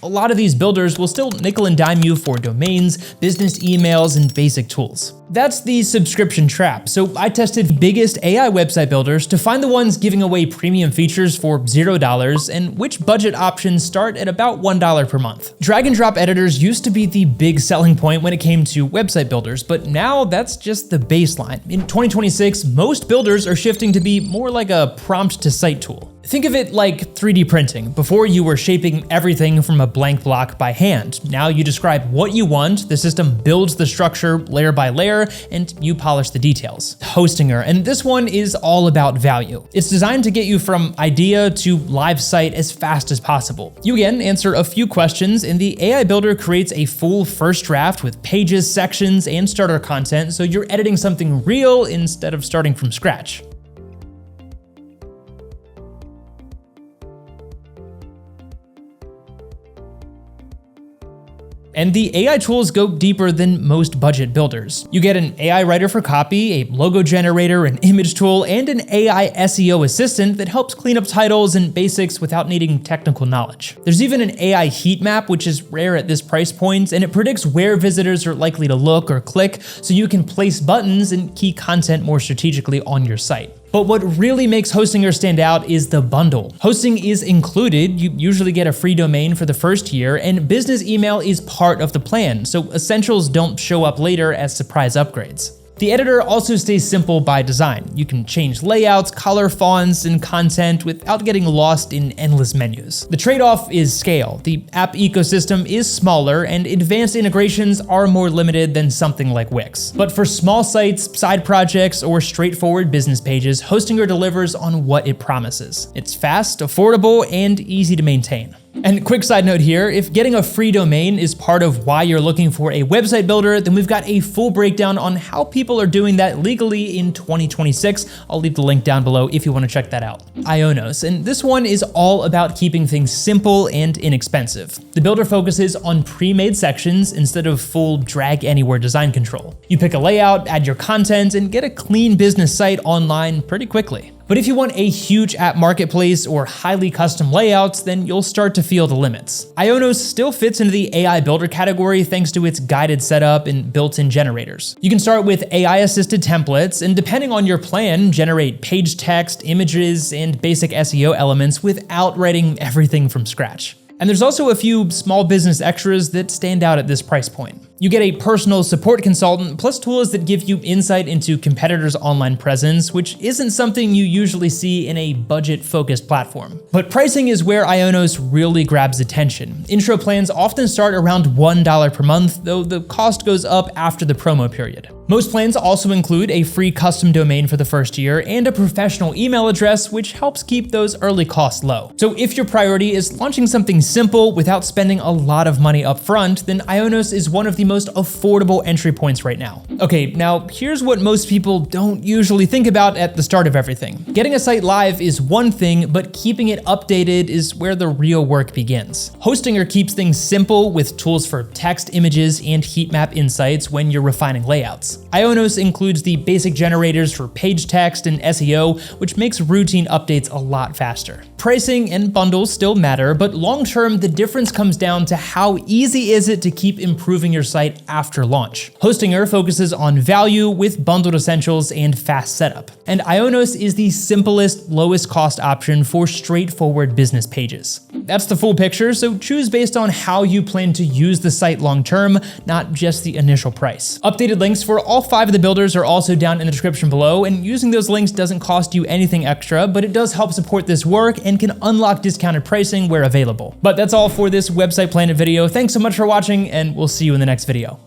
A lot of these builders will still nickel and dime you for domains, business emails, and basic tools. That's the subscription trap, so I tested biggest AI website builders to find the ones giving away premium features for $0 and which budget options start at about $1 per month. Drag and drop editors used to be the big selling point when it came to website builders, but now that's just the baseline. In 2026, most builders are shifting to be more like a prompt to site tool. Think of it like 3D printing. Before, you were shaping everything from a blank block by hand. Now you describe what you want, the system builds the structure layer by layer, and you polish the details. Hostinger, and this one is all about value. It's designed to get you from idea to live site as fast as possible. You again answer a few questions, and the AI builder creates a full first draft with pages, sections, and starter content, so you're editing something real instead of starting from scratch. And the AI tools go deeper than most budget builders. You get an AI writer for copy, a logo generator, an image tool, and an AI SEO assistant that helps clean up titles and basics without needing technical knowledge. There's even an AI heat map, which is rare at this price point, and it predicts where visitors are likely to look or click, so you can place buttons and key content more strategically on your site. But what really makes Hostinger stand out is the bundle. Hosting is included, you usually get a free domain for the first year, and business email is part of the plan, so essentials don't show up later as surprise upgrades. The editor also stays simple by design. You can change layouts, color, fonts, and content without getting lost in endless menus. The trade-off is scale. The app ecosystem is smaller, and advanced integrations are more limited than something like Wix. But for small sites, side projects, or straightforward business pages, Hostinger delivers on what it promises. It's fast, affordable, and easy to maintain. And quick side note here, if getting a free domain is part of why you're looking for a website builder, then we've got a full breakdown on how people are doing that legally in 2026. I'll leave the link down below if you want to check that out. IONOS, and this one is all about keeping things simple and inexpensive. The builder focuses on pre-made sections instead of full drag anywhere design control. You pick a layout, add your content, and get a clean business site online pretty quickly. But if you want a huge app marketplace or highly custom layouts, then you'll start to feel the limits. IONOS still fits into the AI builder category thanks to its guided setup and built-in generators. You can start with AI-assisted templates, and depending on your plan, generate page text, images, and basic SEO elements without writing everything from scratch. And there's also a few small business extras that stand out at this price point. You get a personal support consultant, plus tools that give you insight into competitors' online presence, which isn't something you usually see in a budget-focused platform. But pricing is where IONOS really grabs attention. Intro plans often start around $1 per month, though the cost goes up after the promo period. Most plans also include a free custom domain for the first year and a professional email address, which helps keep those early costs low. So if your priority is launching something simple without spending a lot of money up front, then IONOS is one of the most affordable entry points right now. Okay, now here's what most people don't usually think about at the start of everything. Getting a site live is one thing, but keeping it updated is where the real work begins. Hostinger keeps things simple with tools for text, images, and heat map insights when you're refining layouts. IONOS includes the basic generators for page text and SEO, which makes routine updates a lot faster. Pricing and bundles still matter, but long-term, the difference comes down to how easy is it to keep improving your site after launch. Hostinger focuses on value with bundled essentials and fast setup. And IONOS is the simplest, lowest cost option for straightforward business pages. That's the full picture, so choose based on how you plan to use the site long-term, not just the initial price. Updated links for all 5 of the builders are also down in the description below, and using those links doesn't cost you anything extra, but it does help support this work and can unlock discounted pricing where available. But that's all for this Website Planet video. Thanks so much for watching, and we'll see you in the next video.